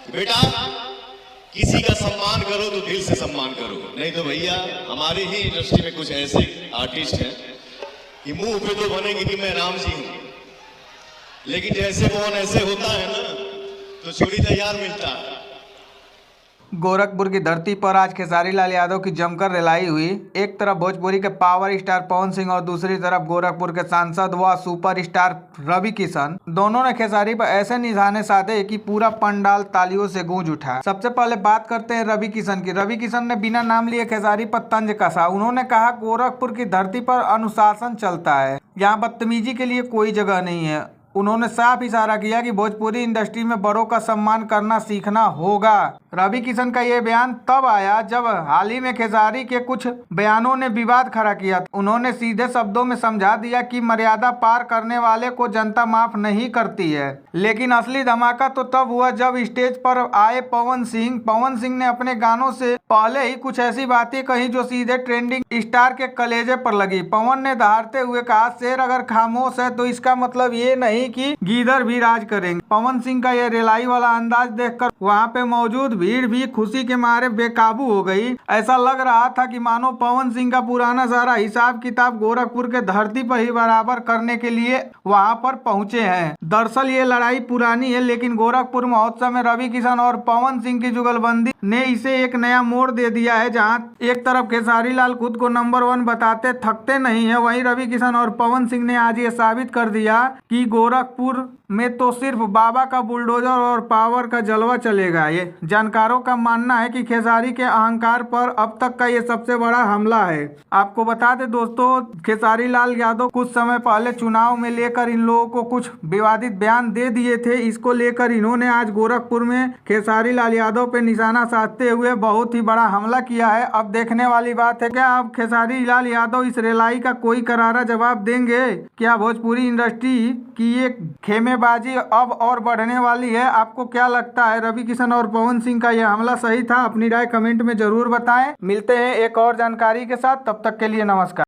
बेटा किसी का सम्मान करो तो दिल से सम्मान करो, नहीं तो भैया हमारे ही इंडस्ट्री में कुछ ऐसे आर्टिस्ट हैं कि मुंह पे तो बनेंगे कि मैं राम जी हूं, लेकिन जैसे कौन ऐसे होता है ना तो चूड़ी तैयार मिलता है। गोरखपुर की धरती पर आज खेसारी लाल यादव की जमकर रिलाई हुई। एक तरफ भोजपुरी के पावर स्टार पवन सिंह और दूसरी तरफ गोरखपुर के सांसद व सुपर स्टार रवि किशन, दोनों ने खेसारी पर ऐसे निशाने साधे कि पूरा पंडाल तालियों से गूंज उठा। सबसे पहले बात करते हैं रवि किशन की। रवि किशन ने बिना नाम लिए खेसारी पर तंज कसा। उन्होंने कहा, गोरखपुर की धरती पर अनुशासन चलता है, यहाँ बदतमीजी के लिए कोई जगह नहीं है। उन्होंने साफ इशारा किया कि भोजपुरी इंडस्ट्री में बड़ों का सम्मान करना सीखना होगा। रवि किशन का ये बयान तब आया जब हाल ही में खेसारी के कुछ बयानों ने विवाद खड़ा किया। उन्होंने सीधे शब्दों में समझा दिया कि मर्यादा पार करने वाले को जनता माफ नहीं करती है। लेकिन असली धमाका तो तब हुआ जब स्टेज पर आए पवन सिंह। पवन सिंह ने अपने गानों से पहले ही कुछ ऐसी बातें कही जो सीधे ट्रेंडिंग स्टार के कलेजे पर लगी। पवन ने दहाड़ते हुए कहा, शेर अगर खामोश है तो इसका मतलब ये नहीं कि गीदड़ भी राज करेंगे। पवन सिंह का यह रिलाई वाला अंदाज देखकर वहां पे मौजूद भीड़ भी खुशी के मारे बेकाबू हो गई। ऐसा लग रहा था कि मानो पवन सिंह का पुराना सारा हिसाब किताब गोरखपुर के धरती पर ही बराबर करने के लिए वहां पर पहुंचे हैं। दरअसल ये लड़ाई पुरानी है, लेकिन गोरखपुर महोत्सव में रवि किशन और पवन सिंह की जुगलबंदी ने इसे एक नया मोड़ दे दिया है। जहां एक तरफ खेसारी लाल खुद को नंबर 1 बताते थकते नहीं है, वहीं रवि किशन और पवन सिंह ने आज ये साबित कर दिया कि गोरखपुर में तो सिर्फ बाबा का बुलडोजर और पावर का जलवा चलेगा। ये जानकारों का मानना है कि खेसारी के अहंकार पर अब तक का ये सबसे बड़ा हमला है। आपको बता दें दोस्तों, खेसारी लाल यादव कुछ समय पहले चुनाव में लेकर इन लोगों को कुछ विवादित बयान दे दिए थे। इसको लेकर इन्होंने आज गोरखपुर में खेसारी लाल यादव पे निशाना साधते हुए बहुत ही बड़ा हमला किया है। अब देखने वाली बात है क्या अब खेसारी लाल यादव इस रिलाई का कोई करारा जवाब देंगे। क्या भोजपुरी इंडस्ट्री की ये खेमेबाजी अब और बढ़ने वाली है? आपको क्या लगता है, रवि किशन और पवन सिंह का यह हमला सही था? अपनी राय कमेंट में जरूर बताएं। मिलते हैं एक और जानकारी के साथ, तब तक के लिए नमस्कार।